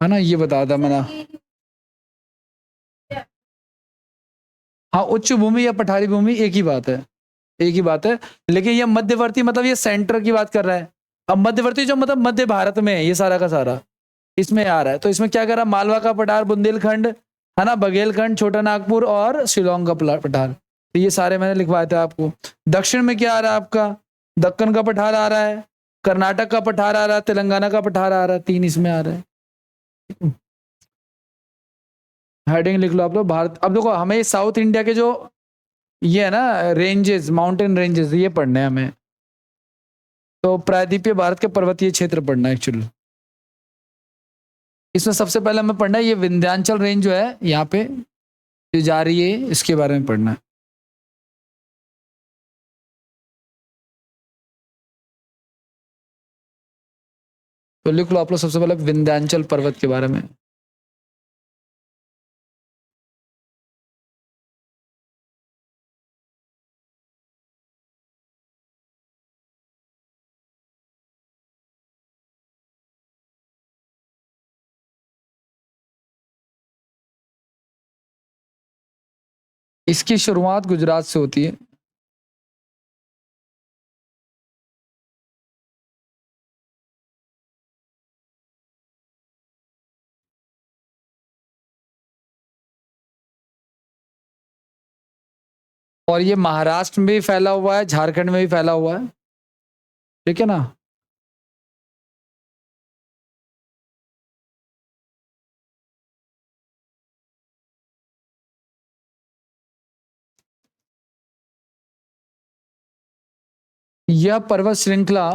है ना, ये बताया था मैंने। हाँ, उच्च भूमि या पठारी भूमि एक ही बात है, एक ही बात है। लेकिन ये मध्यवर्ती मतलब ये सेंटर की बात कर रहा है। अब मध्यवर्ती जो मतलब मध्य भारत में है ये सारा का सारा, इसमें आ रहा है। तो इसमें क्या करा, मालवा का पठार, बुंदेलखंड, है ना, बघेलखंड, छोटा नागपुर और शिलोंग का पठार। तो ये सारे मैंने लिखवाए थे आपको। दक्षिण में क्या आ रहा है आपका, दक्कन का पठार आ रहा है, कर्नाटक का पठार आ रहा है, तेलंगाना का पठार आ रहा है, 3 इसमें आ रहा है। हेडिंग लिख लो आप लोग, भारत। अब देखो हमें साउथ इंडिया के जो ये है ना रेंजेस, माउंटेन रेंजेस, ये पढ़ने हैं हमें। तो प्रायद्वीपीय भारत के पर्वतीय क्षेत्र पढ़ना है एक्चुअली। इसमें सबसे पहले हमें पढ़ना है ये विंध्याचल रेंज जो है यहाँ पे जो जा रही है, इसके बारे में पढ़ना है। तो लिख लो आप लोग सबसे पहले विंध्याचल पर्वत के बारे में। इसकी शुरुआत गुजरात से होती है। और ये महाराष्ट्र में भी फैला हुआ है, झारखंड में भी फैला हुआ है, ठीक है ना। यह पर्वत श्रृंखला,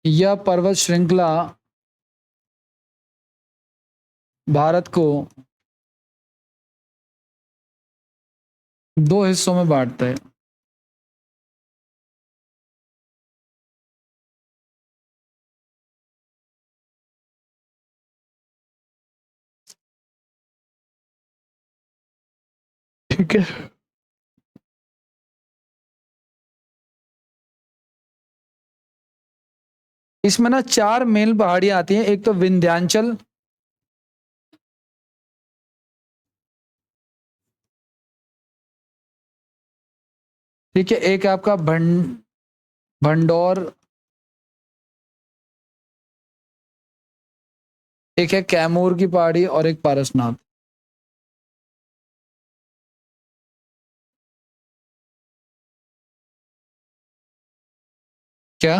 यह पर्वत श्रृंखला भारत को 2 हिस्सों में बांटता है। ठीक है। इसमें ना 4 मेन पहाड़ियां आती हैं। एक तो विंध्याचल, ठीक है, एक है आपका भंडौर, एक है कैमूर की पहाड़ी और एक पारसनाथ। क्या,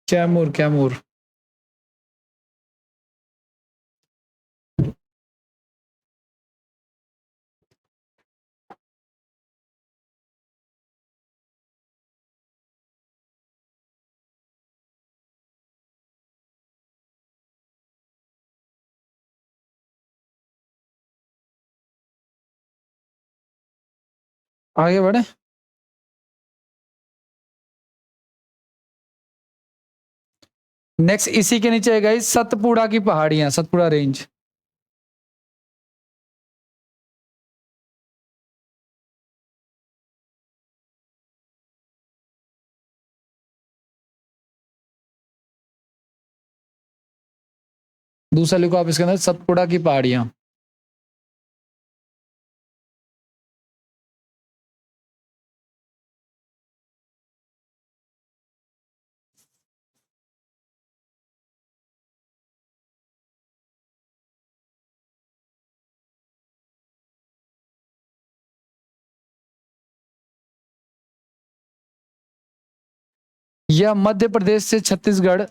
कैमूर, कैमूर। आगे बढ़े। नेक्स्ट इसी के नीचे है गाइस सतपुड़ा की पहाड़ियां, सतपुड़ा रेंज। दूसरा लिखो आप इसके अंदर सतपुड़ा की पहाड़ियां। यह मध्य प्रदेश से छत्तीसगढ़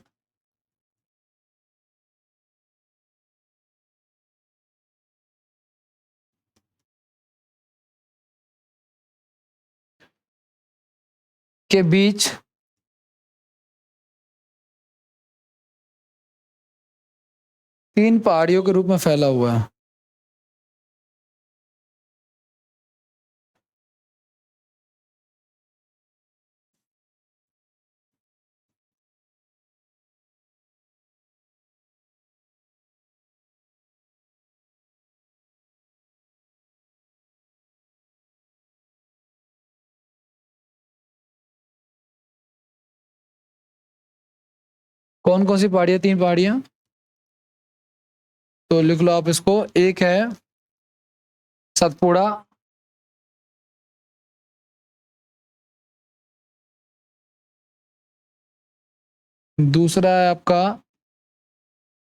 के बीच 3 पहाड़ियों के रूप में फैला हुआ है। कौन कौन सी पहाड़ियाँ? 3 पहाड़ियाँ। तो लिख लो आप इसको। एक है सतपुड़ा, दूसरा है आपका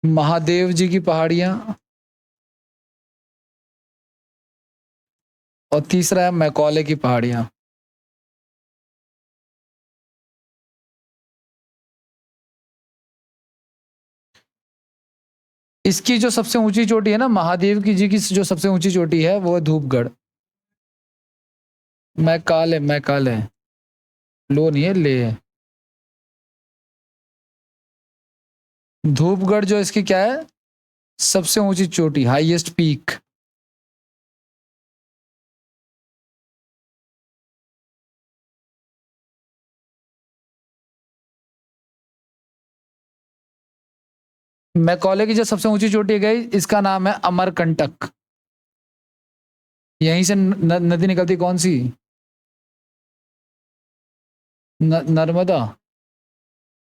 महादेव जी की पहाड़ियाँ, और तीसरा है मैकौले की पहाड़ियाँ। इसकी जो सबसे ऊंची चोटी है ना, महादेव की जी की जो सबसे ऊंची चोटी है वो है धूपगढ़। मैकाले, मैकाले, लो नहीं है, ले है। धूपगढ़ जो इसकी क्या है, सबसे ऊंची चोटी, हाईएस्ट पीक। मैकौले की जो सबसे ऊंची चोटी है गई, इसका नाम है अमरकंटक। यहीं से नदी निकलती, कौन सी? नर्मदा।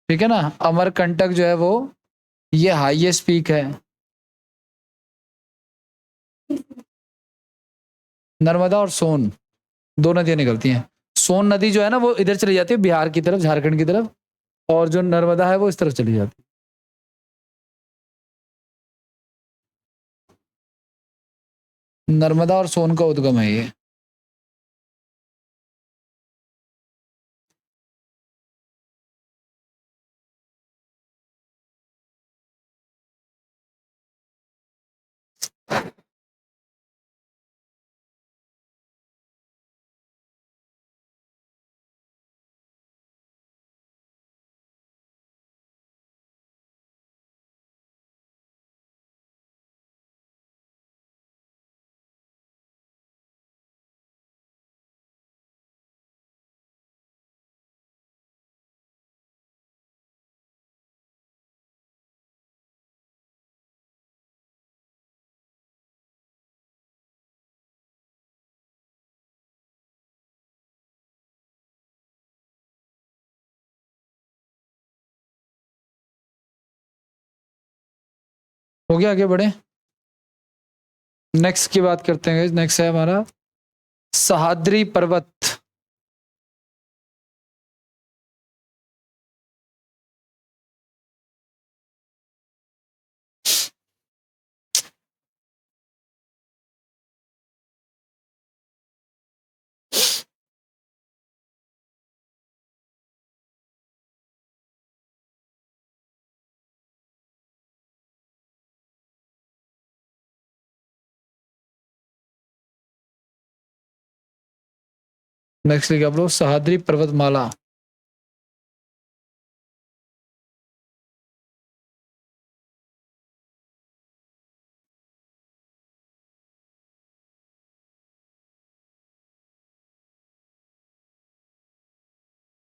ठीक है ना। अमरकंटक जो है वो, ये हाईएस्ट पीक है। नर्मदा और सोन, दो नदियां निकलती हैं। सोन नदी जो है ना वो इधर चली जाती है, बिहार की तरफ, झारखंड की तरफ, और जो नर्मदा है वो इस तरफ चली जाती है। नर्मदा और सोन का उद्गम है ये। हो गया, आगे बढ़े। नेक्स्ट की बात करते हैं। नेक्स्ट है हमारा सह्याद्री पर्वत। नेक्स्ट लिखा आप लोग सह्याद्री पर्वतमाला।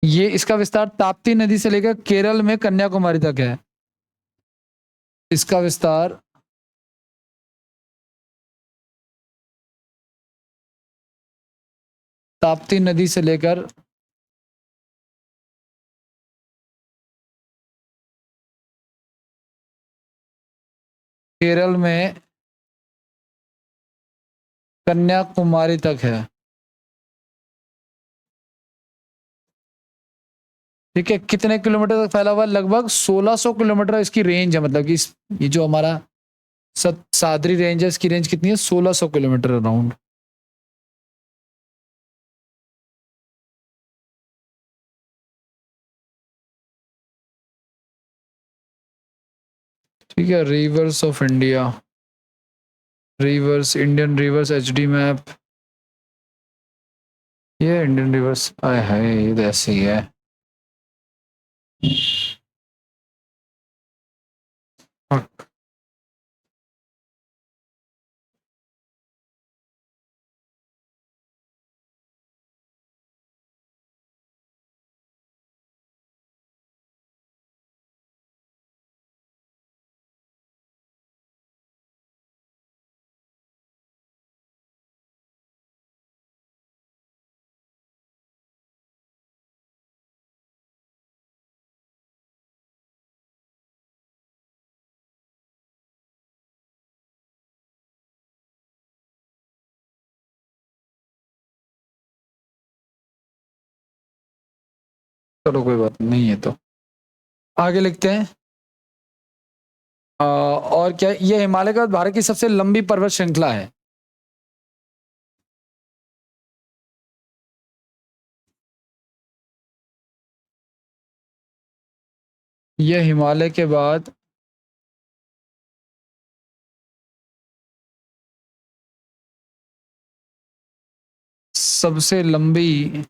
ये इसका विस्तार ताप्ती नदी से लेकर केरल में कन्याकुमारी तक है। इसका विस्तार ताप्ती नदी से लेकर केरल में कन्याकुमारी तक है। ठीक है। कितने किलोमीटर तक फैला हुआ है? लगभग 1600 किलोमीटर इसकी रेंज है। मतलब कि ये जो हमारा सह्याद्री रेंज है, इसकी रेंज कितनी है? 1600 किलोमीटर अराउंड। ठीक है। Reverse of India, reverse, Indian reverse HD map. ये इंडियन रिवर्स आए है, ये तो ऐसे ही है। चलो कोई बात नहीं है तो आगे लिखते हैं। और क्या ये हिमालय का भारत की सबसे लंबी पर्वत श्रृंखला है? ये हिमालय के बाद सबसे लंबी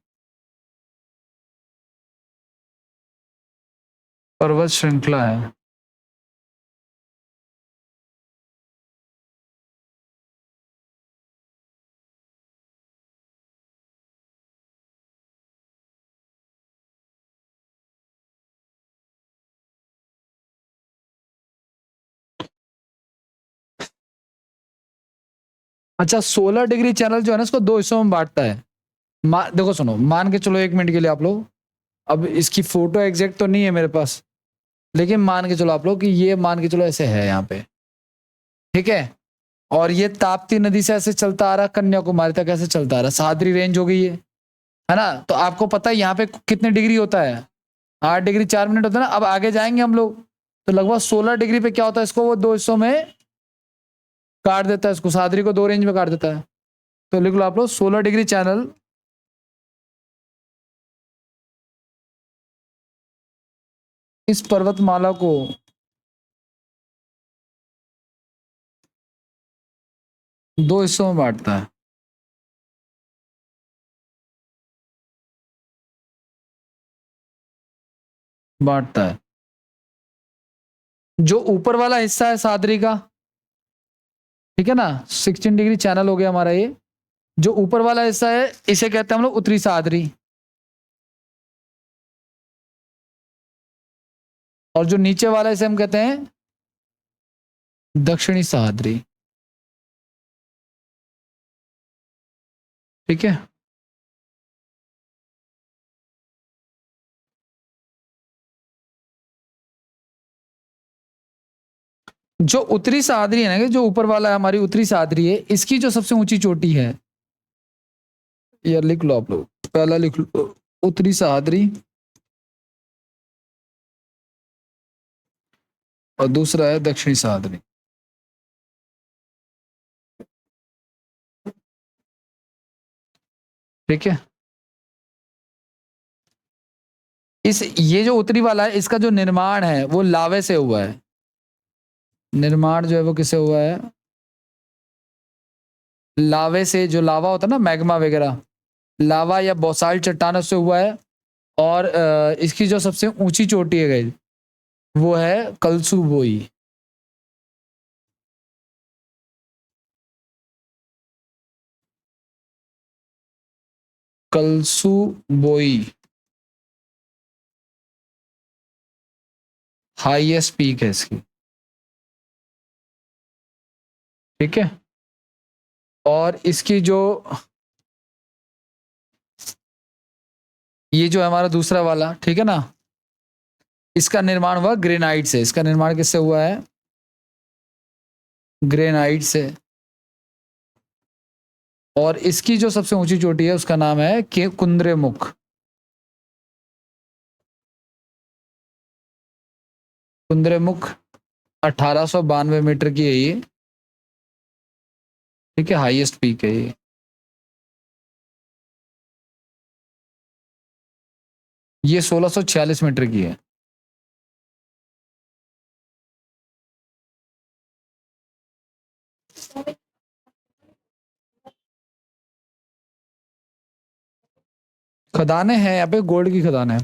पर्वत श्रृंखला है। अच्छा, 16 डिग्री चैनल जो है ना, इसको दो हिस्सों में बांटता है। देखो सुनो, मान के चलो 1 मिनट के लिए आप लोग, अब इसकी फोटो एग्जैक्ट तो नहीं है मेरे पास, लेकिन मान के चलो आप लोग कि ये मान के चलो ऐसे है यहाँ पे, ठीक है। और ये ताप्ती नदी से ऐसे चलता आ रहा, कन्याकुमारी तक ऐसे चलता आ रहा, सह्याद्री रेंज हो गई है ना। तो आपको पता है यहाँ पे कितने डिग्री होता है? 8 डिग्री 4 मिनट होता है ना। अब आगे जाएंगे हम लोग, तो लगभग 16 डिग्री पे क्या होता है, इसको वो दो हिस्सों में काट देता है, इसको सह्याद्री को दो रेंज में काट देता है। तो लिख लो आप लोग 16 डिग्री चैनल इस पर्वतमाला को दो हिस्सों में बांटता है। बांटता है। जो ऊपर वाला हिस्सा है सह्याद्री का, ठीक है ना, 16 डिग्री चैनल हो गया हमारा ये। जो ऊपर वाला हिस्सा है इसे कहते हैं हम लोग उत्तरी सह्याद्री, और जो नीचे वाला इसे हम कहते हैं दक्षिणी सह्याद्री। ठीक है। जो उत्तरी सह्याद्री है ना, जो ऊपर वाला है हमारी उत्तरी सह्याद्री है, इसकी जो सबसे ऊंची चोटी है, ये लिख लो आप लोग, पहला लिख लो उत्तरी सह्याद्री, और दूसरा है दक्षिणी सह्याद्री। ठीक है। इस ये जो उत्तरी वाला है, इसका जो निर्माण है वो लावे से हुआ है। निर्माण जो है वो किससे हुआ है? लावे से, जो लावा होता है ना, मैग्मा वगैरह, लावा या बौसाइल चट्टानों से हुआ है। और इसकी जो सबसे ऊंची चोटी है गई, वो है कलसू बोई। कलसू बोई हाईएस्ट पीक है इसकी। ठीक है। और इसकी जो, ये जो है हमारा दूसरा वाला, ठीक है ना, इसका निर्माण हुआ ग्रेनाइट से। इसका निर्माण किससे हुआ है? ग्रेनाइट से। और इसकी जो सबसे ऊंची चोटी है उसका नाम है के कुंद्रेमुख। कुंद्रेमुख 1892 मीटर की है ये। ठीक है, हाईएस्ट पीक है ये 1646 मीटर की है। खदानें हैं यहाँ पे, गोल्ड की खदान है।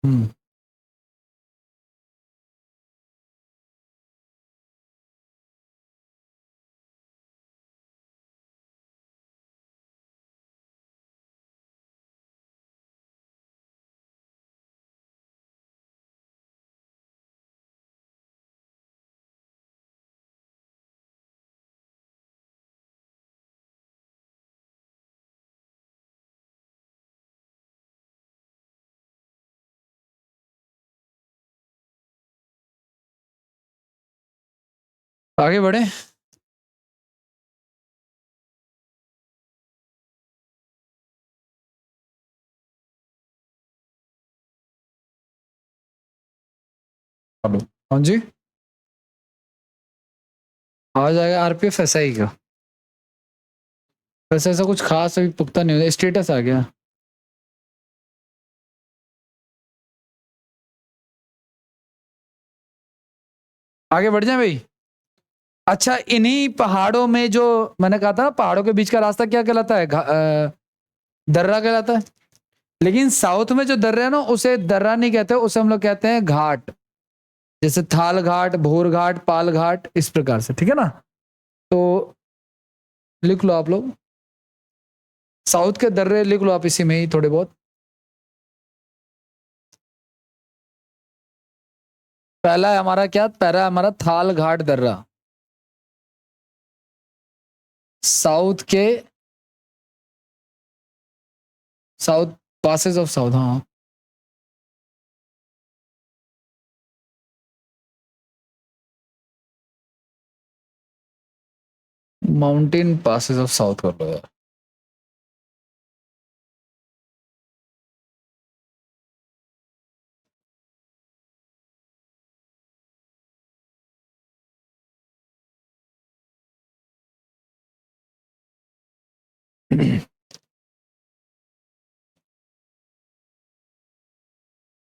हम्म। आगे बढ़े। हेलो। हाँ जी, आ जाएगा आरपीएफ एसआई का। वैसे ऐसा कुछ खास अभी पुख्ता नहीं हुआ, स्टेटस आ गया। आगे बढ़ जाए भाई। अच्छा, इन्हीं पहाड़ों में जो मैंने कहा था ना, पहाड़ों के बीच का रास्ता क्या कहलाता है? दर्रा कहलाता है। लेकिन साउथ में जो दर्रा है ना, उसे दर्रा नहीं कहते, उसे हम लोग कहते हैं घाट। जैसे थाल घाट, भोर घाट, पाल घाट, इस प्रकार से, ठीक है ना? तो लिख लो आप लोग, साउथ के दर्रे लिख लो आप इसी में ही थोड़े बहुत। पहला है हमारा क्या? पहला है हमारा थाल घाट दर्रा, साउथ के, साउथ, पासेस ऑफ साउथ, हाँ। माउंटेन पासेस ऑफ साउथ कर लो यार।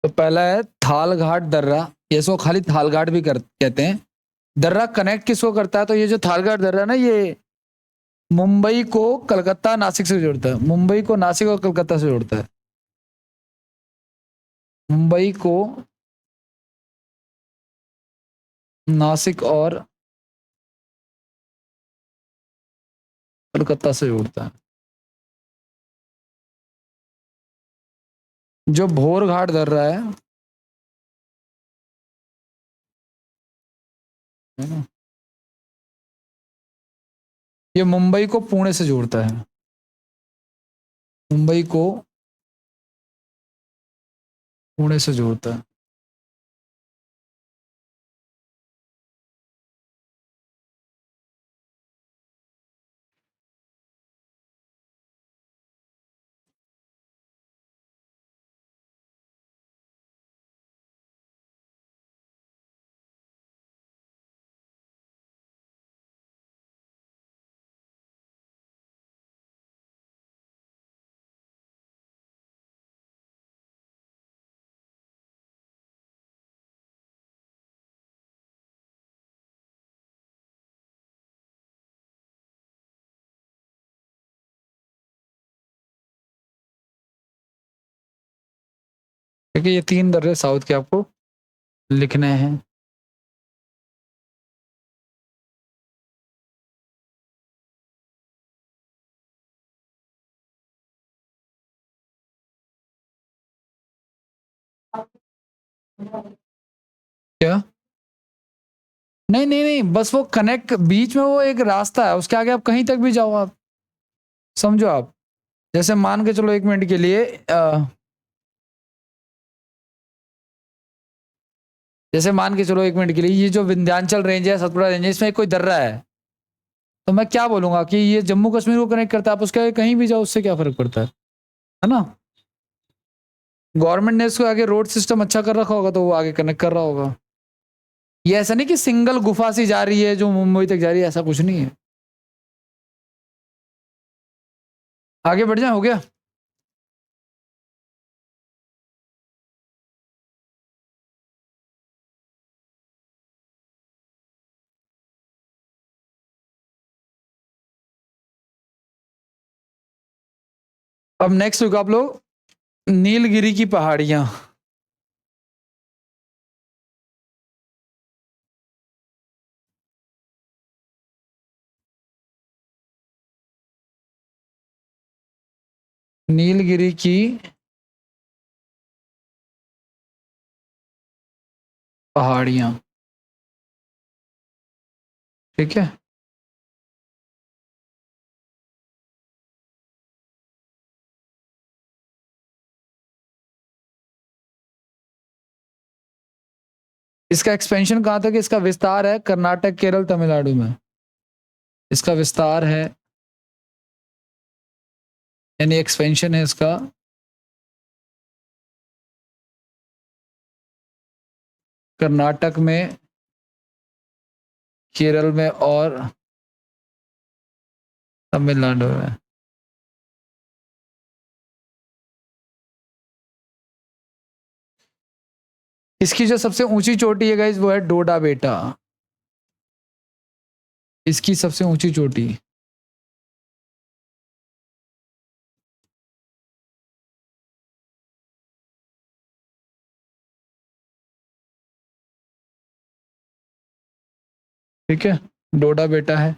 तो पहला है थाल घाट दर्रा, ये इसको खाली थाल घाट भी कहते हैं। दर्रा कनेक्ट किसको करता है? तो ये जो थाल घाट दर्रा है ना, ये मुंबई को कलकत्ता नासिक से जोड़ता है, मुंबई को नासिक और कलकत्ता से जोड़ता है। मुंबई को नासिक और कलकत्ता से जोड़ता है। जो भोर घाट दर्रा है ना, ये मुंबई को पुणे से जोड़ता है। मुंबई को पुणे से जोड़ता है। ठीक है, ये तीन दर्रे साउथ के आपको लिखने हैं। क्या? नहीं नहीं नहीं, बस वो कनेक्ट, बीच में वो एक रास्ता है, उसके आगे आप कहीं तक भी जाओ आप, समझो आप। जैसे मान के चलो एक मिनट के लिए, जैसे मान के चलो एक मिनट के लिए, ये जो विंध्याचल रेंज है, सतपुड़ा रेंज है, इसमें कोई दर्रा है, तो मैं क्या बोलूंगा कि ये जम्मू कश्मीर को कनेक्ट करता है, आप उसके आगे कहीं भी जाओ, उससे क्या फर्क पड़ता है ना? गवर्नमेंट ने इसको आगे रोड सिस्टम अच्छा कर रखा होगा, तो वो आगे कनेक्ट कर रहा होगा। ये ऐसा नहीं कि सिंगल गुफा सी जा रही है जो मुंबई तक जा रही है, ऐसा कुछ नहीं है। आगे बढ़ जाए, हो गया। अब नेक्स्ट होगा आप लोग, नीलगिरी की पहाड़ियां। नीलगिरी की पहाड़ियां, ठीक है। इसका एक्सपेंशन कहाँ तक है? इसका विस्तार है कर्नाटक, केरल, तमिलनाडु में। इसका विस्तार है, यानी एक्सपेंशन है इसका कर्नाटक में, केरल में और तमिलनाडु में। इसकी जो सबसे ऊंची चोटी है गाइस वो है डोडा बेटा। इसकी सबसे ऊंची चोटी। ठीक है, डोडा बेटा है।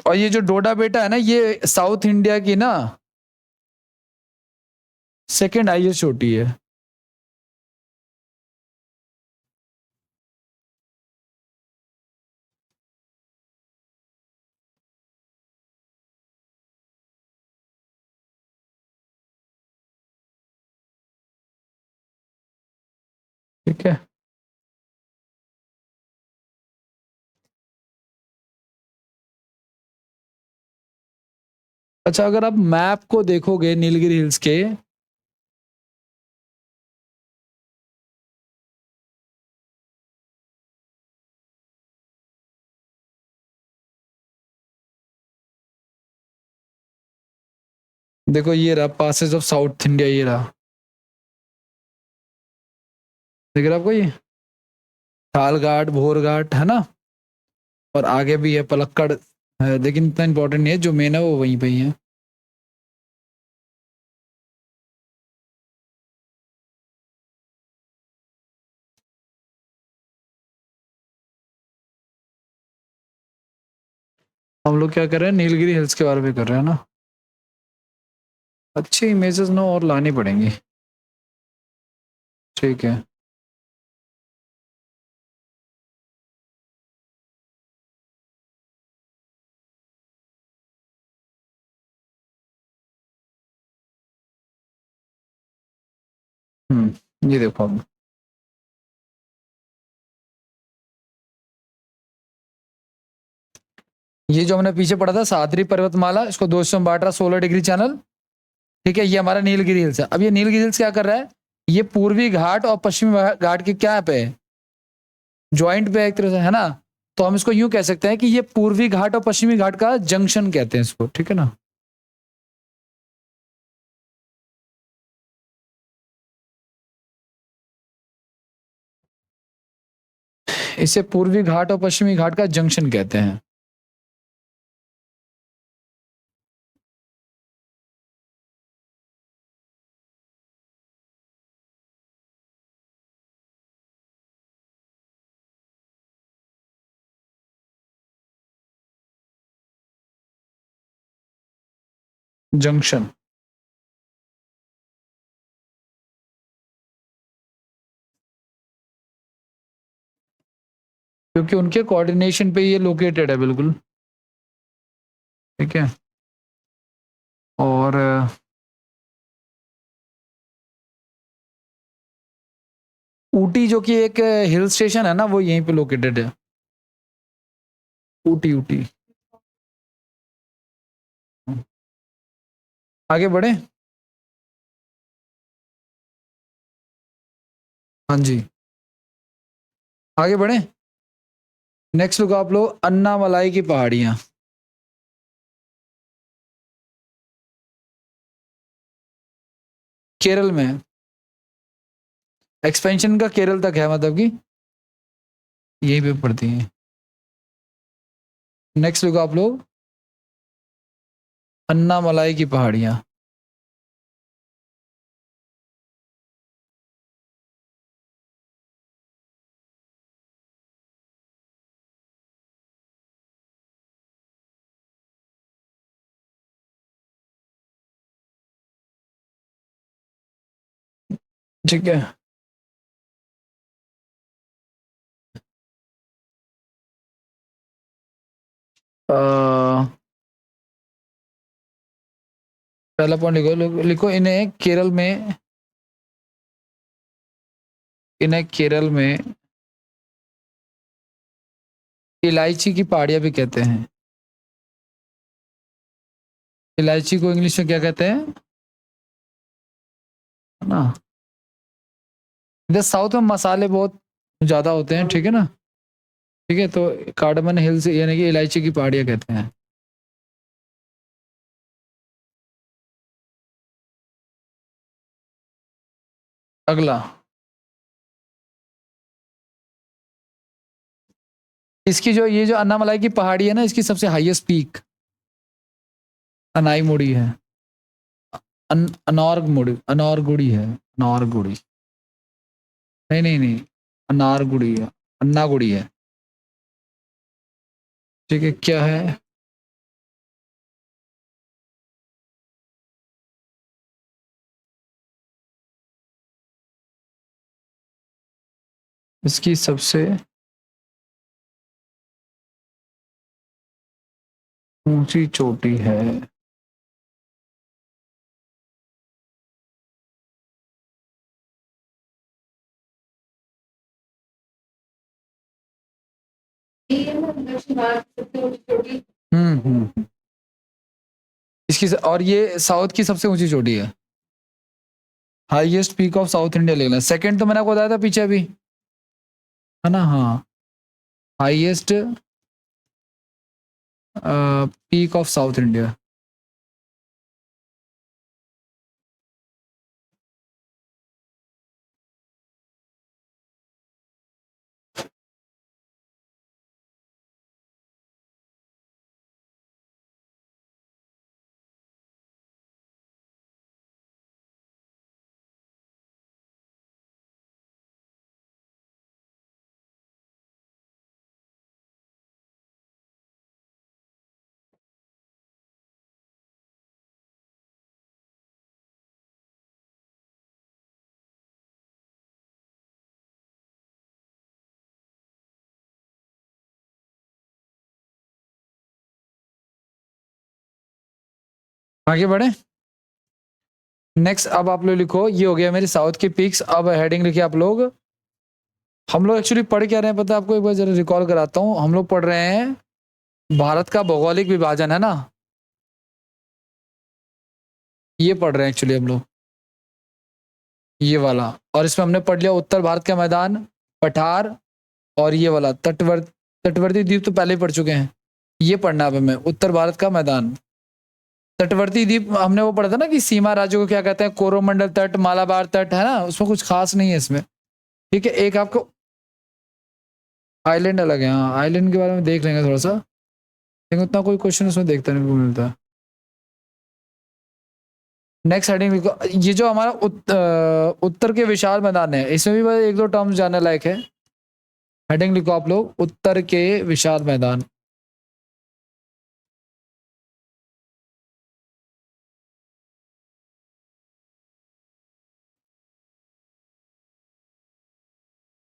और ये जो डोडा बेटा है ना, ये साउथ इंडिया की ना सेकंड हाईएस्ट चोटी है। ठीक है, अच्छा अगर आप मैप को देखोगे नीलगिरी हिल्स के, देखो ये रहा पासेस ऑफ साउथ इंडिया, ये रहा, देख रहे आपको ये थाल घाट, भोर घाट है ना, और आगे भी है पलक्कड़ है, लेकिन इतना इंपॉर्टेंट नहीं है, जो मेन है वो वहीं पे ही है। हम लोग क्या कर रहे हैं, नीलगिरी हिल्स के बारे में कर रहे हैं ना। अच्छी इमेजेस ना और लानी पड़ेंगी। ठीक है, ये देखो अब, ये जो हमने पीछे पढ़ा था सादरी पर्वतमाला, इसको दोस्तों में बांट रहा 16 डिग्री चैनल। ठीक है, ये हमारा नीलगिरी हिल्स है। अब ये नीलगिरी हिल्स क्या कर रहा है, ये पूर्वी घाट और पश्चिमी घाट के क्या पे है, ज्वाइंट पे एक तरह से है ना। तो हम इसको यूं कह सकते हैं कि ये पूर्वी घाट और पश्चिमी घाट का जंक्शन कहते हैं इसको, ठीक है ना। इसे पूर्वी घाट और पश्चिमी घाट का जंक्शन कहते हैं। जंक्शन, क्योंकि उनके कोऑर्डिनेशन पे ये लोकेटेड है बिल्कुल। ठीक है, और ऊटी जो कि एक हिल स्टेशन है ना, वो यहीं पे लोकेटेड है। ऊटी, ऊटी। आगे बढ़े। हाँ जी, आगे बढ़े। नेक्स्ट लुक आप लोग अन्नामलाई की पहाड़ियां, केरल में। एक्सपेंशन का केरल तक है, मतलब कि यहीं पे पड़ती हैं। नेक्स्ट लुक आप लोग अन्नामलाई की पहाड़ियां। ठीक है, पहला पॉइंट लिखो, लिखो इन्हें केरल में, इन्हें केरल में इलायची की पहाड़ियां भी कहते हैं। इलायची को इंग्लिश में क्या कहते हैं, है ना, इधर साउथ में मसाले बहुत ज़्यादा होते हैं, ठीक है ना? ठीक है, तो कार्डमन हिल्स यानी कि इलायची की पहाड़ियाँ कहते हैं। अगला, इसकी जो ये जो अन्नामलाई की पहाड़ी है ना, इसकी सबसे हाईएस्ट पीक अनाईमुड़ी है। अनारगुड़ी है, अनारगुड़ी। नहीं नहीं नहीं, अनारगुड़ी है, अन्नागुड़ी है। ठीक है, क्या है? इसकी सबसे ऊंची चोटी है। हम्म। इसकी और ये साउथ की सबसे ऊंची चोटी है। Highest peak of south India ले लेना। सेकंड तो मैंने आपको बताया था पीछे अभी, है ना? हाँ, highest peak of south India. आगे बढ़े। नेक्स्ट अब आप लोग लिखो, ये हो गया मेरे साउथ के पीक्स। अब हेडिंग लिखिए आप लोग। हम लोग एक्चुअली पढ़ क्या रहे हैं पता है आपको? एक बार जरा रिकॉल कराता हूँ। हम लोग पढ़ रहे हैं भारत का भौगोलिक विभाजन, है ना? ये पढ़ रहे हैं एक्चुअली हम लोग, ये वाला। और इसमें हमने पढ़ लिया उत्तर भारत का मैदान, पठार, और ये वाला तटवर्ती द्वीप तो पहले ही पढ़ चुके हैं। ये पढ़ना अब हमें उत्तर भारत का मैदान। तटवर्ती द्वीप हमने वो पढ़ा था ना कि सीमा राज्यों को क्या कहते हैं, कोरोमंडल तट, मालाबार तट, है ना? उसमें कुछ खास नहीं है इसमें। ठीक है, एक आपको आइलैंड अलग है। हाँ, आइलैंड के बारे में देख लेंगे थोड़ा सा, लेकिन उतना कोई क्वेश्चन उसमें देखता नहीं मिलता। नेक्स्ट हेडिंग लिखो, ये जो हमारा उत्तर के विशाल मैदान है, इसमें भी बस एक दो टर्म्स जानने लायक है। हेडिंग लिखो आप लोग, उत्तर के विशाल मैदान।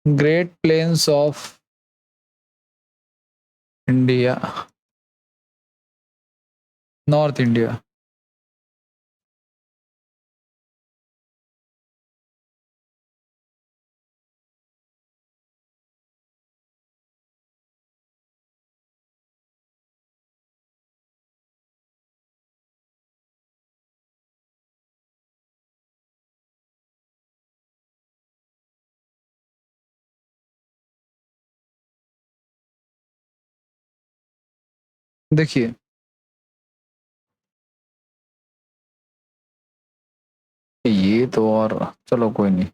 Great plains of India, north India. देखिए, ये तो और चलो कोई नहीं।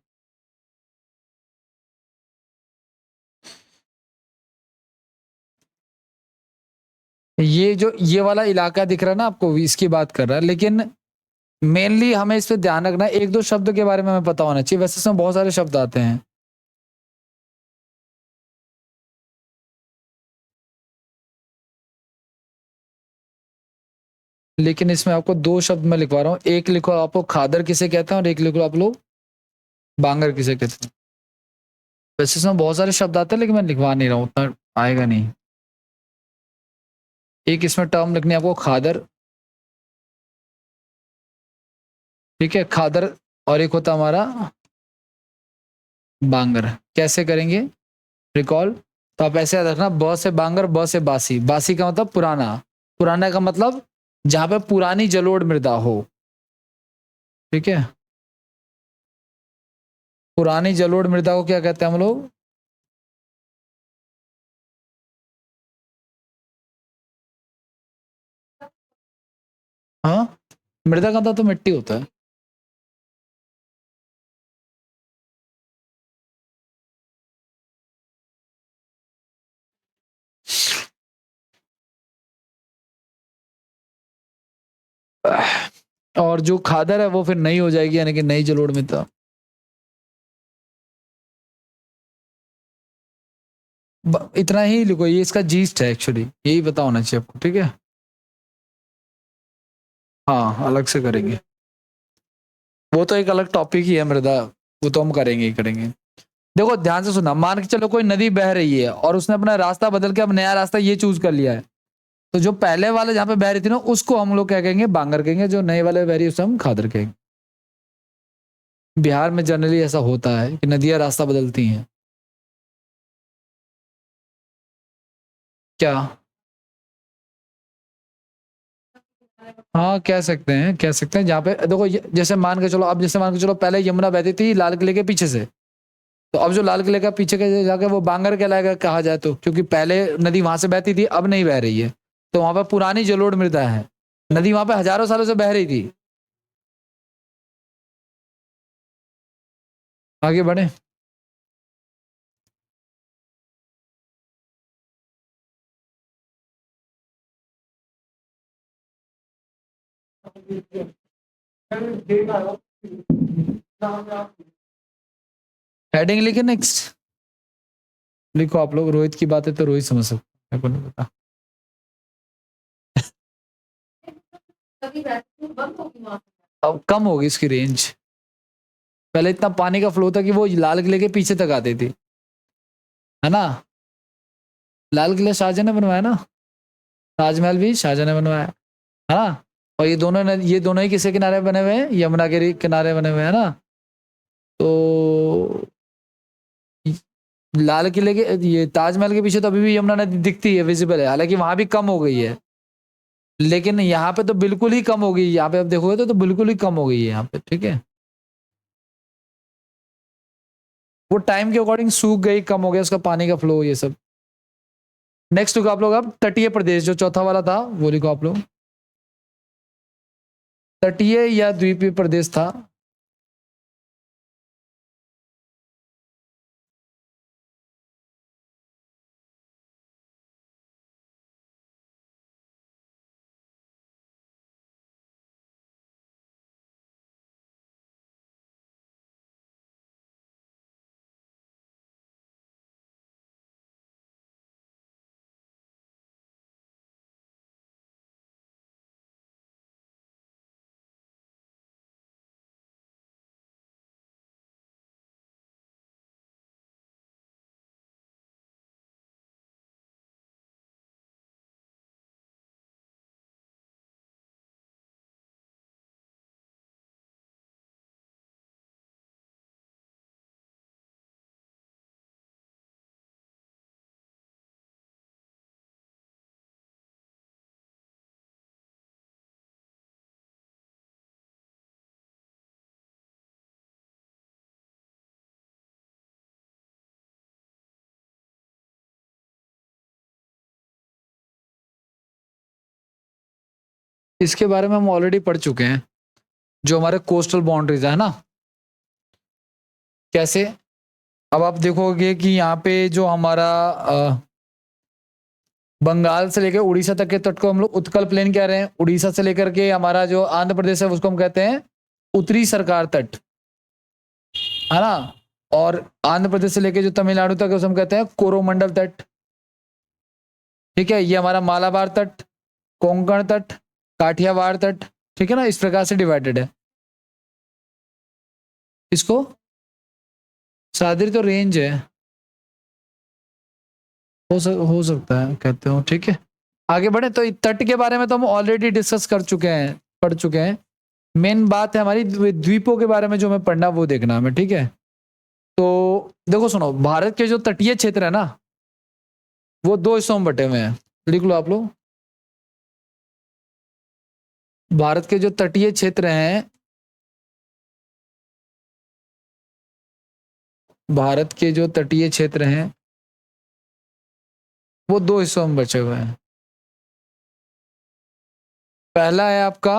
ये जो ये वाला इलाका दिख रहा है ना आपको, इसकी बात कर रहा है, लेकिन मेनली हमें इस पे ध्यान रखना है। एक दो शब्द के बारे में हमें पता होना चाहिए। वैसे इसमें बहुत सारे शब्द आते हैं, लेकिन इसमें आपको दो शब्द मैं लिखवा रहा हूँ। एक लिखो आपको खादर किसे कहते हैं, और एक लिखो आप लोग बांगर किसे कहते हैं। वैसे इसमें बहुत सारे शब्द आते हैं, लेकिन मैं लिखवा नहीं रहा हूँ, उतना आएगा नहीं। एक इसमें टर्म लिखनी है आपको, खादर। ठीक है, खादर। और एक होता हमारा बांगर। कैसे करेंगे रिकॉल? तो आप ऐसे याद रखना, ब से बांगर, ब से बासी। बासी का मतलब पुराना, पुराना का मतलब जहां पे पुरानी जलोढ़ मृदा हो। ठीक है, पुरानी जलोढ़ मृदा को क्या कहते हैं हम लोग? हाँ, मृदा का तो मिट्टी होता है। और जो खादर है वो फिर नई हो जाएगी, यानी कि नई जलोढ़ मृदा। इतना ही लिखो, ये इसका जीस्ट है एक्चुअली, यही पता होना चाहिए आपको, ठीक है। हाँ, अलग से करेंगे, वो तो एक अलग टॉपिक ही है मृदा, वो तो हम करेंगे ही करेंगे। देखो ध्यान से सुना, मान के चलो कोई नदी बह रही है और उसने अपना रास्ता बदल के अब नया रास्ता ये चूज कर लिया है, तो जो पहले वाले जहां पे बह रही थी ना उसको हम लोग क्या कहेंगे? बांगर कहेंगे। जो नए वाले बह रही है उसे हम खादर कहेंगे। बिहार में जनरली ऐसा होता है कि नदियां रास्ता बदलती हैं। क्या? हाँ, कह सकते हैं, कह सकते हैं। जहाँ पे देखो जैसे मान के चलो, अब जैसे मान के चलो पहले यमुना बहती थी लाल किले के पीछे से, तो अब जो लाल किले का पीछे के जाके वो बांगर कहलाएगा कहा जाए तो, क्योंकि पहले नदी वहां से बहती थी, अब नहीं बह रही है, तो वहां पर पुरानी जलोढ़ मृदा है। नदी वहां पे हजारों सालों से बह रही थी। आगे बढ़े। हेडिंग लिखे नेक्स्ट। लिखो आप लोग, रोहित की बात है तो रोहित समझ सकते, मेरे को नहीं पता। अब कम होगी इसकी रेंज। पहले इतना पानी का फ्लो था कि वो लाल किले के पीछे तक आती थी, है ना। लाल किला शाहजहां ने बनवाया ना, ताजमहल भी शाहजहां ने बनवाया, है ना। और ये दोनों ही किसके किनारे बने हुए हैं? यमुना के किनारे बने हुए हैं ना। तो लाल किले के, ये ताजमहल के पीछे तो अभी भी यमुना नदी दिखती है, विजिबल है, हालांकि वहां भी कम हो गई है, लेकिन यहाँ पे तो बिल्कुल ही कम हो गई। यहाँ पे आप देखोगे तो बिल्कुल ही कम हो गई है यहाँ पे, ठीक है। वो टाइम के अकॉर्डिंग सूख गई, कम हो गया उसका पानी का फ्लो, ये सब। नेक्स्ट लिखो आप लोग, अब तटीय प्रदेश जो चौथा वाला था वो लिखो आप लोग। तटीय या द्वीपीय प्रदेश था। इसके बारे में हम ऑलरेडी पढ़ चुके हैं, जो हमारे कोस्टल बाउंड्रीज है ना, कैसे। अब आप देखोगे कि यहाँ पे जो हमारा बंगाल से लेकर उड़ीसा तक के तट को हम लोग उत्कल प्लेन कह रहे हैं। उड़ीसा से लेकर के हमारा जो आंध्र प्रदेश है उसको हम कहते हैं उत्तरी सरकार तट, है ना। और आंध्र प्रदेश से लेकर जो तमिलनाडु तक है उसे हम कहते हैं कोरोमंडल तट, ठीक है। ये हमारा मालाबार तट, कोंकण तट, काठियावाड़ तट, ठीक है ना, इस प्रकार से डिवाइडेड है। इसको सादरी तो रेंज है, हो सकता है कहते हो, ठीक है। आगे बढ़े तो तट के बारे में तो हम ऑलरेडी डिस्कस कर चुके हैं, पढ़ चुके हैं। मेन बात है हमारी द्वीपों के बारे में, जो हमें पढ़ना वो देखना हमें, ठीक है। तो देखो सुनो, भारत के जो तटीय क्षेत्र है ना वो दो हिस्सों में बटे हुए हैं। लिख लो आप लोग, भारत के जो तटीय क्षेत्र हैं भारत के जो तटीय क्षेत्र हैं वो दो हिस्सों में बचे हुए हैं। पहला है आपका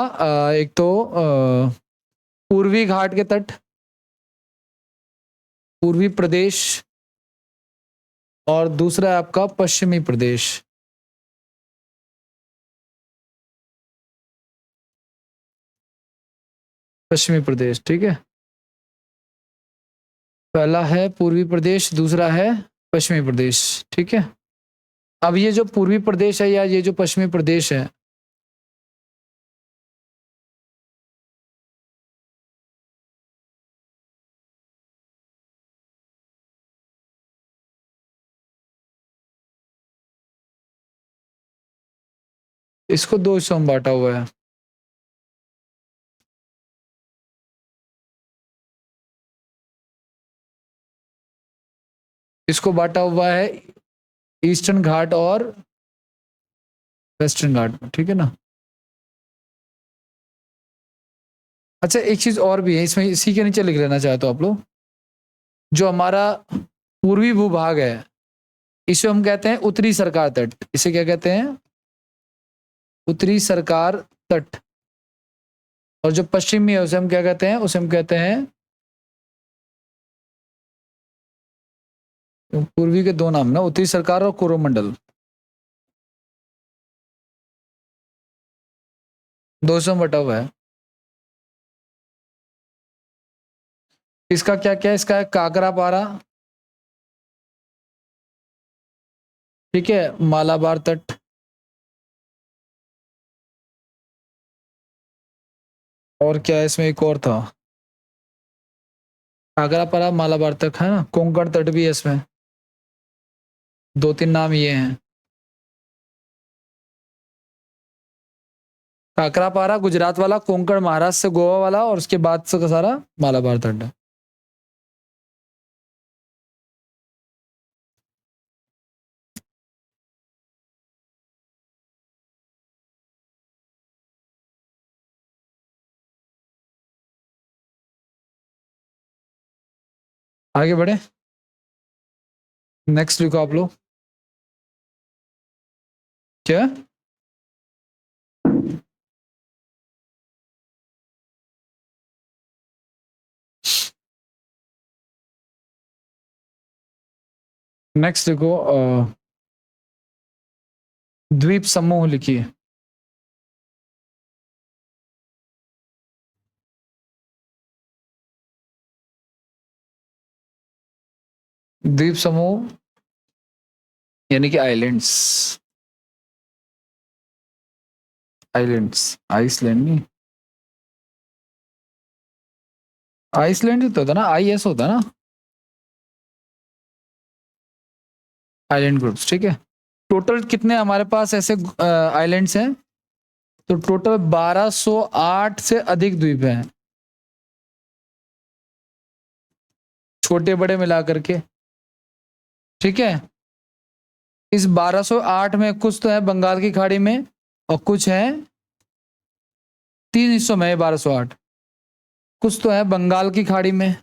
एक तो पूर्वी घाट के तट, पूर्वी प्रदेश, और दूसरा है आपका पश्चिमी प्रदेश। पश्चिमी प्रदेश, ठीक है। पहला है पूर्वी प्रदेश, दूसरा है पश्चिमी प्रदेश, ठीक है। अब ये जो पूर्वी प्रदेश है या ये जो पश्चिमी प्रदेश है, इसको दो हिस्सों में बांटा हुआ है। इसको बांटा हुआ है ईस्टर्न घाट और वेस्टर्न घाट में, ठीक है ना। अच्छा, एक चीज और भी है इसमें, इसी के नीचे लिख लेना चाहे तो आप लोग, जो हमारा पूर्वी भूभाग है इसे हम कहते हैं उत्तरी सरकार तट। इसे क्या कहते हैं? उत्तरी सरकार तट। और जो पश्चिमी है उसे हम क्या कहते हैं? उसे हम कहते हैं, पूर्वी के दो नाम ना, उत्तरी सरकार और कोरोमंडल, दो सौ बटा हुआ है। इसका क्या क्या है? इसका है काकरा पारा, ठीक है, मालाबार तट, और क्या है इसमें? एक और था, काकरा पारा, मालाबार तक है ना, कोंकण तट भी है इसमें। दो तीन नाम ये हैं। काकरापारा गुजरात वाला, कोंकण महाराष्ट्र से गोवा वाला, और उसके बाद से का सारा मालाबार तट है। आगे बढ़े, नेक्स्ट लिखो आप लोग। क्या? नेक्स्ट लिखो द्वीप समूह लिखिए। द्वीप समूह यानी कि आइलैंड्स। आइलैंड्स, आइसलैंड नहीं, आइसलैंड ही तो होता ना, आई एस होता ना, आइलैंड ग्रुप्स, ठीक है। टोटल कितने हमारे पास ऐसे आइलैंड्स हैं? तो टोटल 1208 से अधिक द्वीप हैं, छोटे बड़े मिला करके, ठीक है। इस 1208 में कुछ तो है बंगाल की खाड़ी में, और कुछ है, तीन हिस्सों में है 1208। कुछ तो है बंगाल की खाड़ी में,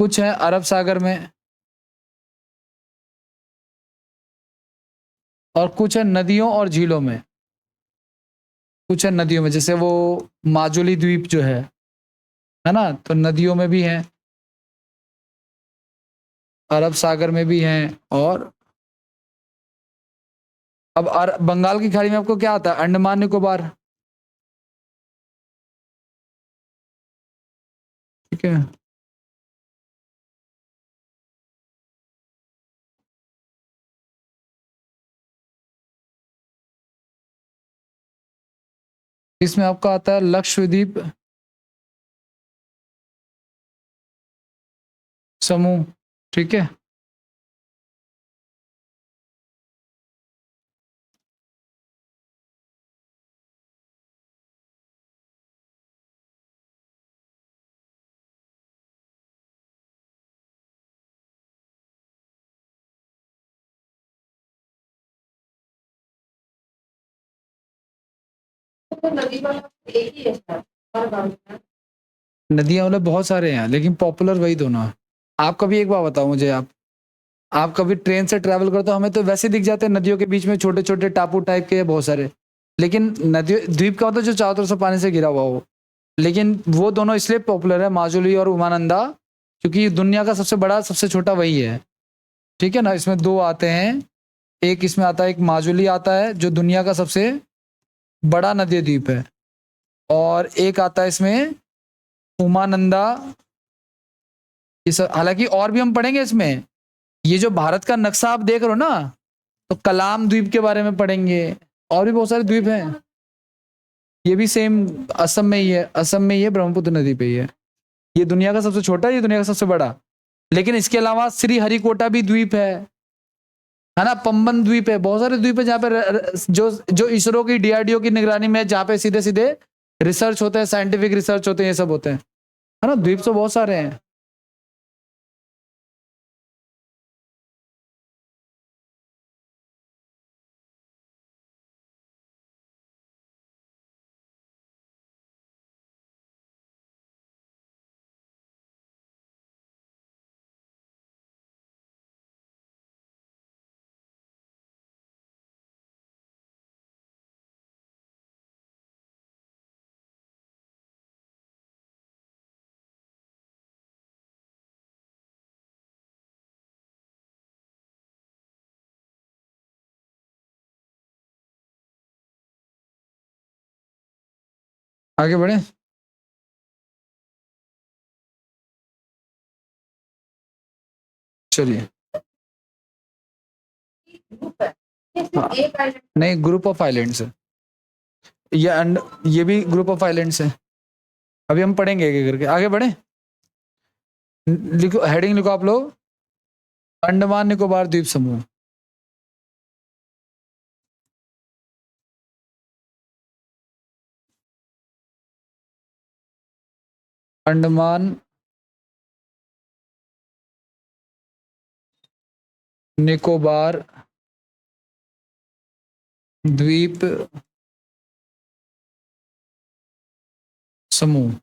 कुछ है अरब सागर में, और कुछ है नदियों और झीलों में। कुछ है नदियों में, जैसे वो माजुली द्वीप जो है ना, तो नदियों में भी है, अरब सागर में भी है, और अब बंगाल की खाड़ी में आपको क्या आता है? अंडमान निकोबार, ठीक है। इसमें आपका आता है लक्षद्वीप समूह, ठीक है। तो नदी वाला एक ही है। नदियां मतलब बहुत सारे हैं, लेकिन पॉपुलर वही दोनों है। आप कभी एक बार बताओ मुझे, आप कभी ट्रेन से ट्रैवल करते हो, हमें तो वैसे दिख जाते हैं नदियों के बीच में छोटे छोटे टापू टाइप के बहुत सारे, लेकिन नदी द्वीप का होता है जो चारों तरफ से पानी से घिरा हुआ हो। लेकिन वो दोनों इसलिए पॉपुलर है, माजुली और उमानंदा, क्योंकि दुनिया का सबसे बड़ा सबसे छोटा वही है। ठीक है ना, इसमें दो आते हैं, एक इसमें आता है, एक माजुली आता है जो दुनिया का सबसे बड़ा नदी द्वीप है, और एक आता है इसमें उमानंदा। ये सब हालांकि और भी हम पढ़ेंगे इसमें। ये जो भारत का नक्शा आप देख रहे हो ना, तो कलाम द्वीप के बारे में पढ़ेंगे, और भी बहुत सारे द्वीप हैं। ये भी सेम असम में ही है, असम में ही है, ब्रह्मपुत्र नदी पे ही है। ये दुनिया का सबसे छोटा, ये दुनिया का सबसे बड़ा। लेकिन इसके अलावा श्री हरिकोटा भी द्वीप है ना, पंबन द्वीप है, बहुत सारे द्वीप है जहाँ पे जो जो इसरो की डीआरडीओ की निगरानी में, जहाँ पे सीधे सीधे रिसर्च होते हैं, साइंटिफिक रिसर्च होते हैं, ये सब होते हैं, है ना। द्वीप तो बहुत सारे हैं। आगे बढ़े। चलिए, हाँ, नहीं, ग्रुप ऑफ आइलैंड्स है ये, ये भी ग्रुप ऑफ आइलैंड्स है। अभी हम पढ़ेंगे एक एक करके, आगे बढ़े। लिखो, हेडिंग लिखो आप लोग, अंडमान निकोबार द्वीप समूह। अंडमान निकोबार द्वीप समूह।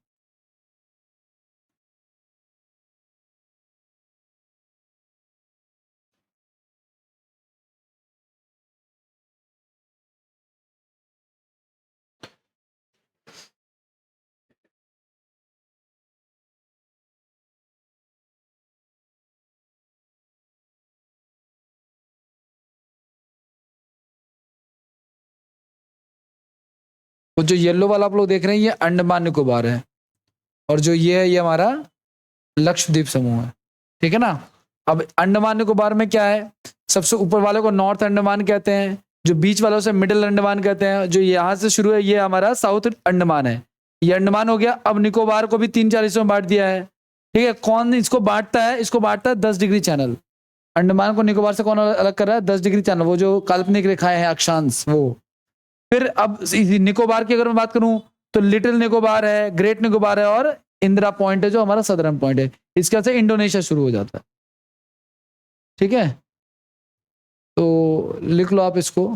तो जो येलो वाला आप लोग देख रहे हैं, ये अंडमान निकोबार है, और जो ये है, ये हमारा लक्षद्वीप समूह है। ठीक है ना। अब अंडमान निकोबार में क्या है, सबसे ऊपर वाले को नॉर्थ अंडमान कहते हैं, जो बीच वालों से मिडिल अंडमान कहते हैं, जो यहाँ से शुरू है ये हमारा साउथ अंडमान है। ये अंडमान हो गया। अब निकोबार को भी 3-4 हिस्सों में बांट दिया है। ठीक है, कौन इसको बांटता है, इसको बांटता है 10 डिग्री चैनल। अंडमान को निकोबार से कौन अलग कर रहा है, 10 डिग्री चैनल, वो जो काल्पनिक रेखाएं हैं, अक्षांश, वो। फिर अब निकोबार की अगर मैं बात करूं, तो लिटिल निकोबार है, ग्रेट निकोबार है, और इंदिरा पॉइंट है जो हमारा सदर्न पॉइंट है। इसके से इंडोनेशिया शुरू हो जाता है। ठीक है, तो लिख लो आप इसको।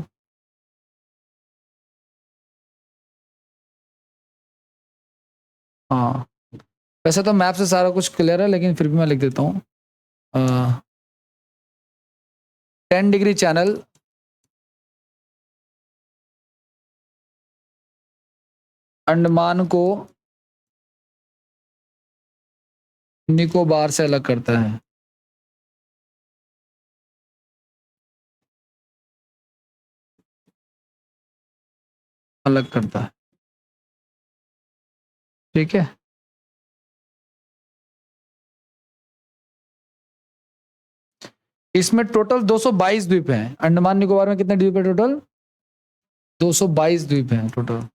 हाँ, वैसे तो मैप से सारा कुछ क्लियर है, लेकिन फिर भी मैं लिख देता हूँ। 10 डिग्री चैनल अंडमान को निकोबार से अलग करता है। अलग करता है। ठीक है, इसमें टोटल 222 द्वीप हैं। अंडमान निकोबार में कितने द्वीप है टोटल? 222 द्वीप हैं टोटल,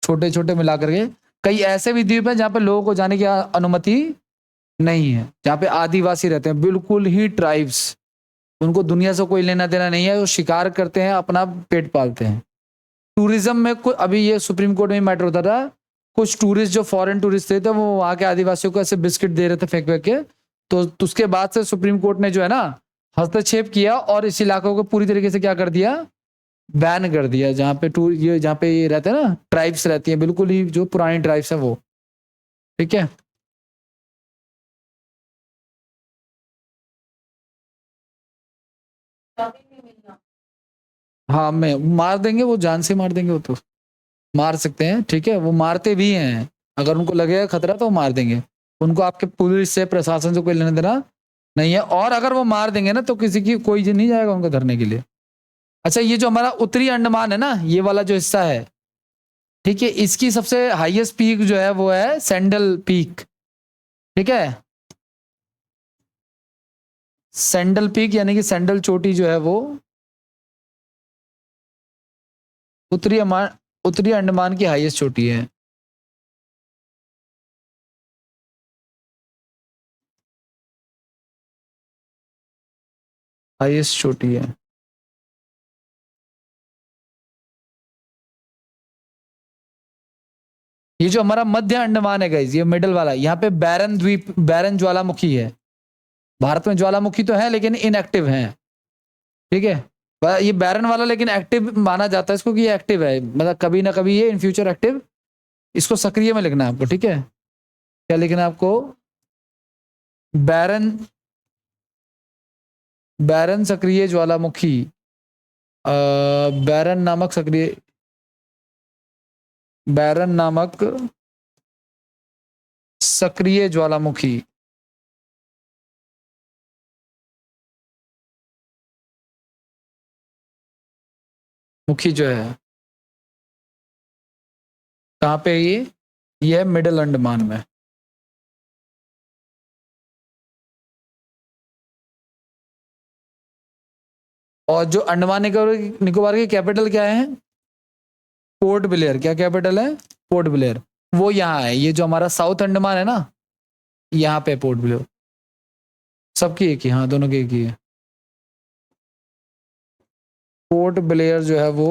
छोटे छोटे मिलाकर के। कई ऐसे भी द्वीप हैं जहां पे लोगों को जाने की अनुमति नहीं है, जहां पे आदिवासी रहते हैं, बिल्कुल ही ट्राइब्स, उनको दुनिया से कोई लेना देना नहीं है, वो शिकार करते हैं, अपना पेट पालते हैं। टूरिज्म में कुछ, अभी ये सुप्रीम कोर्ट में मैटर होता था, कुछ टूरिस्ट जो फॉरेन टूरिस्ट थे, तो वो वहां के आदिवासियों को ऐसे बिस्किट दे रहे थे फेंक फेंक के। तो उसके बाद से सुप्रीम कोर्ट ने जो है ना, हस्तक्षेप किया, और इस इलाकों को पूरी तरीके से क्या कर दिया, बैन कर दिया, जहाँ पे टूर ये जहाँ पे ये रहते हैं ना, ट्राइब्स रहती हैं, बिल्कुल ही जो पुरानी ट्राइब्स है वो। ठीक है, हाँ मैं मार देंगे, वो जान से मार देंगे, वो तो मार सकते हैं, ठीक है, वो मारते भी हैं, अगर उनको लगेगा खतरा तो वो मार देंगे। उनको आपके पुलिस से प्रशासन से कोई लेना देना नहीं है, और अगर वो मार देंगे ना तो किसी की कोई नहीं जाएगा उनको धरने के लिए। अच्छा, ये जो हमारा उत्तरी अंडमान है ना, ये वाला जो हिस्सा है, ठीक है, इसकी सबसे हाईएस्ट पीक जो है वो है सैंडल पीक। ठीक है, सैंडल पीक यानी कि सैंडल चोटी जो है वो उत्तरी अंडमान की हाईएस्ट चोटी है। हाईएस्ट चोटी है। ये जो हमारा मध्य अंडमान है गाइस, ये मिडिल वाला, यहाँ पे बैरन द्वीप, बैरन ज्वालामुखी है। भारत में ज्वालामुखी तो है लेकिन इनएक्टिव है। ठीक है, ये बैरन वाला लेकिन एक्टिव माना जाता है इसको, कि ये एक्टिव है, मतलब कभी ना कभी ये इन फ्यूचर एक्टिव। इसको सक्रिय में लिखना है आपको, ठीक है, क्या लिखना है आपको, बैरन, बैरन सक्रिय ज्वालामुखी, बैरन नामक सक्रिय, बैरन नामक सक्रिय ज्वालामुखी। मुखी जो है कहाँ पे है ये है मिडिल अंडमान में। और जो अंडमान निकोबार की कैपिटल क्या है, पोर्ट ब्लेयर। क्या कैपिटल है, पोर्ट ब्लेयर। वो यहाँ है, ये जो हमारा साउथ अंडमान है ना, यहाँ पे पोर्ट ब्लेयर। सबकी एक ही, हाँ दोनों की एक ही है। पोर्ट ब्लेयर जो है वो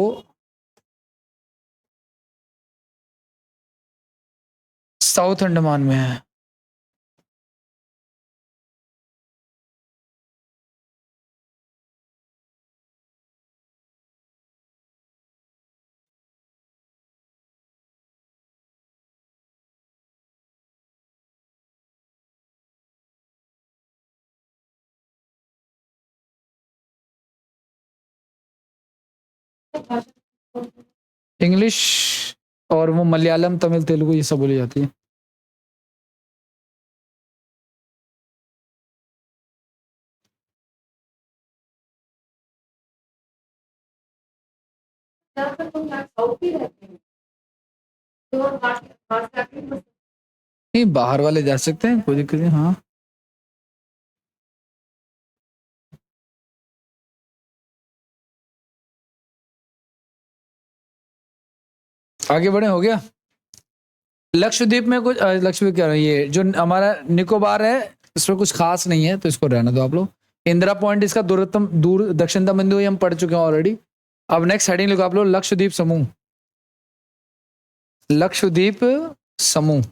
साउथ अंडमान में है। इंग्लिश और वो मलयालम, तमिल, तेलुगु ये सब बोली जाती है। नहीं, बाहर वाले जा सकते हैं, कोई दिक्कत नहीं, हाँ। आगे बढ़े, हो गया। लक्षद्वीप में कुछ लक्षद्वीप क्या है, ये जो हमारा निकोबार है इसमें कुछ खास नहीं है, तो इसको रहने दो आप लोग। इंदिरा पॉइंट इसका दूरतम, दूर दक्षिणतम बिंदु, हम पढ़ चुके हैं ऑलरेडी। अब नेक्स्ट हेडिंग लिखो आप लोग, लक्षद्वीप समूह। लक्षद्वीप समूह।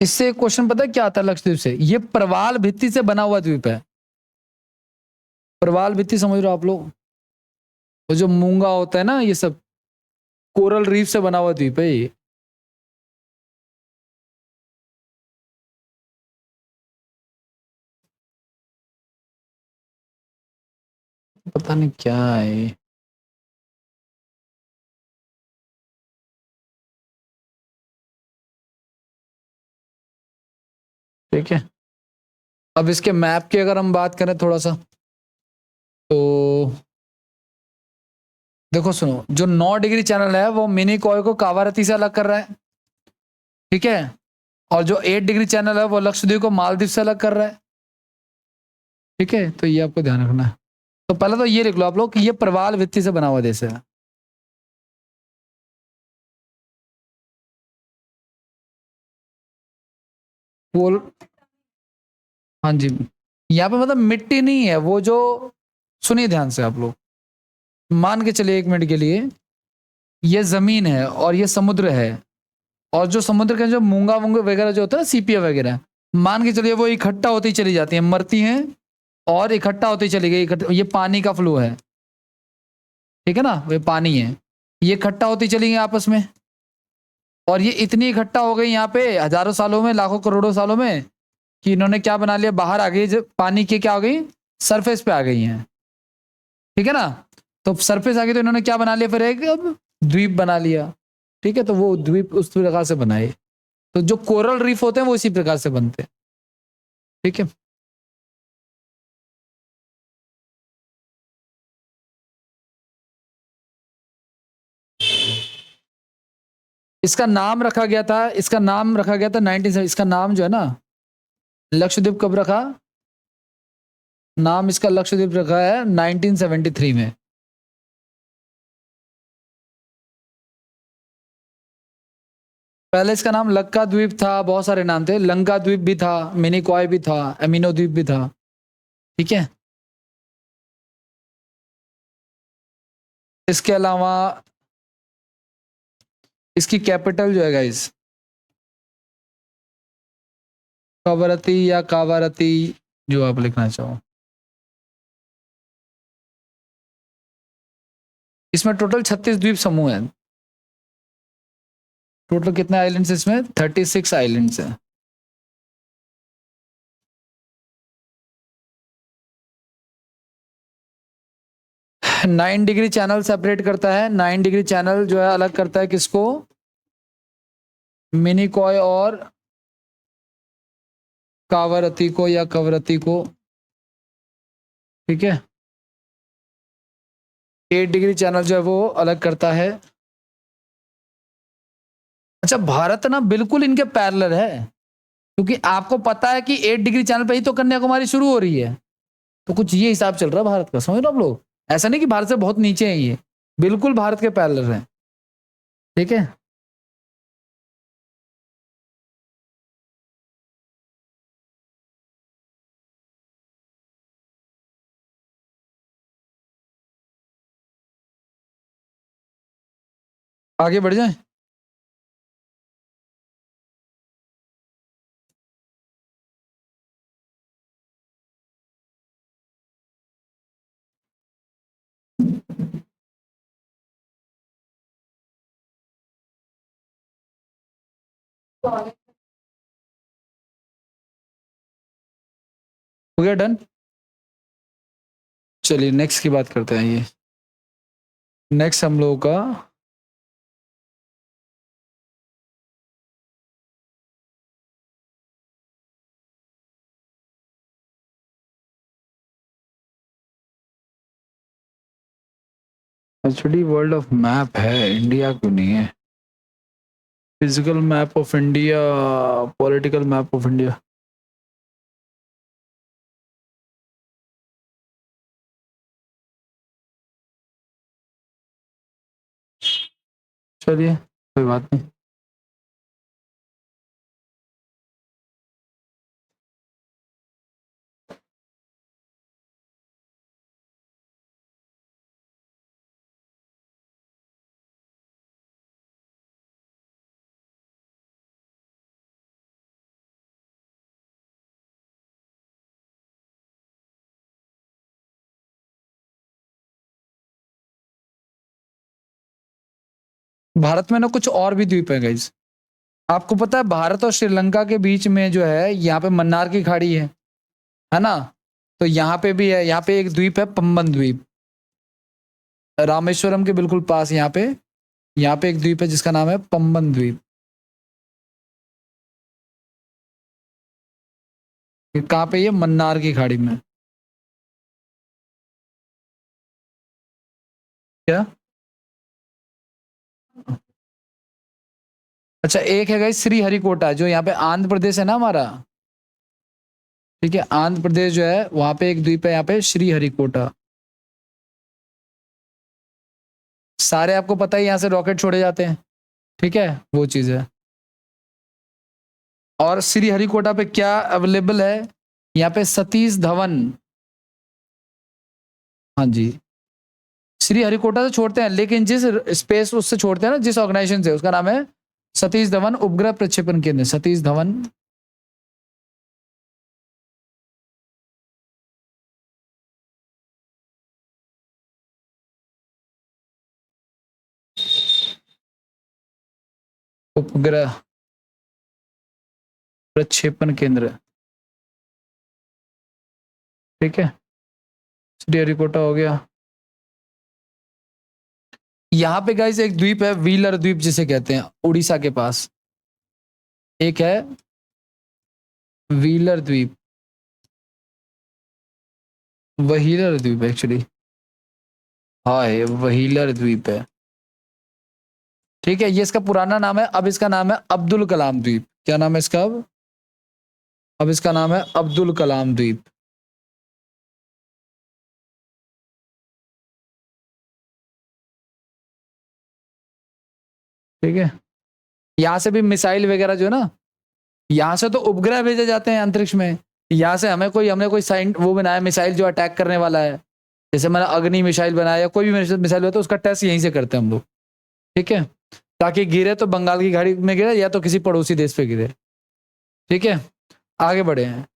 इससे क्वेश्चन पता है क्या आता है लक्षद्वीप से, ये प्रवाल भित्ति से बना हुआ द्वीप है। प्रवाल भित्ति समझ रहे हो आप लोग, वो जो मूंगा होता है ना, ये सब कोरल रीफ से बना हुआ द्वीप है ये। पता नहीं क्या है। ठीक है, अब इसके मैप की अगर हम बात करें थोड़ा सा, तो देखो सुनो, जो 9 डिग्री चैनल है वो मिनी कोय को कावारती से अलग कर रहा है। ठीक है, और जो 8 डिग्री चैनल है वो लक्षद्वीप को मालदीव से अलग कर रहा है। ठीक है, तो ये आपको ध्यान रखना है। तो पहले तो ये लिख लो आप लोग कि ये प्रवाल भित्ति से बना हुआ देश है। पोल, हाँ जी, यहाँ पे मतलब मिट्टी नहीं है वो जो, सुनिए ध्यान से आप लोग, मान के चलिए 1 मिनट के लिए, ये जमीन है और ये समुद्र है, और जो समुद्र के जो मूंगा वूंगा वगैरह जो होता है ना, सीपिया वगैरह, मान के चलिए वो इकट्ठा होती चली जाती है, मरती हैं और इकट्ठा होती चली गई, ये पानी का फ्लो है, ठीक है ना, वो पानी है, ये इकट्ठा होती चली गई आपस में, और ये इतनी इकट्ठा हो गई यहाँ पे हजारों सालों में, लाखों करोड़ों सालों में, कि इन्होंने क्या बना लिया, बाहर आ गई, जब पानी की क्या हो गई, सरफेस पे आ गई हैं, ठीक है ना, तो सरफेस आ गई तो इन्होंने क्या बना लिया फिर, एक अब द्वीप बना लिया, ठीक है, तो वो द्वीप उस प्रकार से बनाए, तो जो कोरल रीफ होते हैं वो इसी प्रकार से बनते हैं, ठीक है। इसका नाम रखा गया था 19, इसका नाम जो है ना, लक्षद्वीप कब रखा, नाम इसका लक्षद्वीप रखा है 1973 में। पहले इसका नाम लक्का द्वीप था, बहुत सारे नाम थे, लंका द्वीप भी था, मिनिकॉय भी था, एमिनो द्वीप भी था, ठीक है। इसके अलावा इसकी कैपिटल जो है गाइस, कवरती या कावारती, जो आप लिखना चाहो। इसमें टोटल 36 द्वीप समूह हैं। टोटल कितने आइलैंड्स इसमें, 36 आइलैंड्स हैं। नाइन डिग्री चैनल सेपरेट करता है, 9 डिग्री चैनल जो है अलग करता है किसको, मिनिकॉय और कावरती को या कवरती को, ठीक है। 8 डिग्री चैनल जो है वो अलग करता है। अच्छा, भारत ना बिल्कुल इनके पैरेलल है, क्योंकि आपको पता है कि 8 डिग्री चैनल पे ही तो कन्याकुमारी शुरू हो रही है, तो कुछ ये हिसाब चल रहा है भारत का, समझ लो आप लोग, ऐसा नहीं कि भारत से बहुत नीचे है ये, बिल्कुल भारत के पैरेलल है, ठीक है। आगे बढ़ जाए। हो गया डन। चलिए नेक्स्ट की बात करते हैं, ये नेक्स्ट हम लोगों का, एक्चुअली वर्ल्ड ऑफ मैप है, इंडिया क्यों नहीं है, physical map of India, political map of India. चलिए कोई बात नहीं। भारत में ना कुछ और भी द्वीप है गाइस, आपको पता है भारत और श्रीलंका के बीच में जो है यहाँ पे मन्नार की खाड़ी है ना, तो यहाँ पे भी है, यहाँ पे एक द्वीप है पंबन द्वीप, रामेश्वरम के बिल्कुल पास, यहाँ पे एक द्वीप है जिसका नाम है पंबन द्वीप। कहाँ पे, ये मन्नार की खाड़ी में। क्या, अच्छा एक है गाइस श्री हरिकोटा, जो यहाँ पे आंध्र प्रदेश है ना हमारा, ठीक है, आंध्र प्रदेश जो है वहां पे एक द्वीप है, यहाँ पे श्री हरिकोटा। सारे आपको पता है यहाँ से रॉकेट छोड़े जाते हैं, ठीक है, वो चीज है। और श्रीहरिकोटा पे क्या अवेलेबल है? यहाँ पे सतीश धवन। हाँ जी, श्रीहरिकोटा से छोड़ते हैं, लेकिन जिस स्पेस उससे छोड़ते हैं ना, जिस ऑर्गेनाइजेशन से, उसका नाम है सतीश धवन उपग्रह प्रक्षेपण केंद्र, सतीश धवन। उपग्रह प्रक्षेपण केंद्र, ठीक है, श्रीहरिकोटा हो गया। यहाँ पे गाइस एक द्वीप है, व्हीलर द्वीप जिसे कहते हैं, उड़ीसा के पास एक है व्हीलर द्वीप, व्हीलर द्वीप एक्चुअली, हाँ ये व्हीलर द्वीप है, ठीक है। ये इसका पुराना नाम है, अब इसका नाम है अब्दुल कलाम द्वीप। क्या नाम है इसका? अब इसका नाम है अब्दुल कलाम द्वीप। ठीक है, यहाँ से भी मिसाइल वगैरह जो ना, यहाँ से तो उपग्रह भेजे जाते हैं अंतरिक्ष में, यहाँ से हमने कोई साइन वो बनाया मिसाइल जो अटैक करने वाला है, जैसे मैंने अग्नि मिसाइल बनाया या कोई भी मिसाइल होता है, उसका टेस्ट यहीं से करते हैं हम लोग, ठीक है, ताकि गिरे तो बंगाल की खाड़ी में गिरे या तो किसी पड़ोसी देश पे गिरे, ठीक है। आगे बढ़े हैं।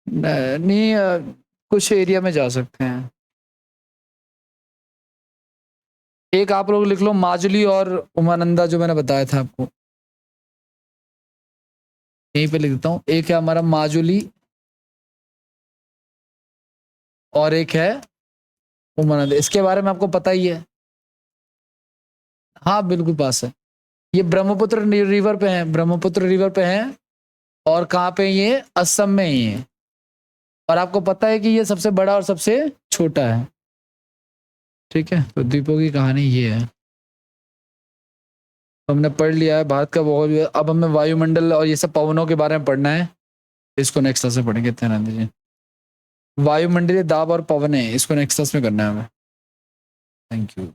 नहीं, कुछ एरिया में जा सकते हैं। एक आप लोग लिख लो माजुली और उमानंदा, जो मैंने बताया था आपको, यहीं पे लिख देता हूँ। एक है हमारा माजुली और एक है उमानंदा, इसके बारे में आपको पता ही है। हाँ बिल्कुल पास है, ये ब्रह्मपुत्र रिवर पे है, ब्रह्मपुत्र रिवर पे है। और कहाँ पे? ये असम में ही है। और आपको पता है कि ये सबसे बड़ा और सबसे छोटा है, ठीक है। तो द्वीपों की कहानी ये है। तो हमने पढ़ लिया है भारत का भूगोल, अब हमें वायुमंडल और ये सब पवनों के बारे में पढ़ना है, इसको नेक्स्ट क्लास में पढ़ेंगे। इत्यानंद जी, वायुमंडलीय दाब और पवन है, इसको नेक्स्ट क्लास में करना है हमें। Thank you.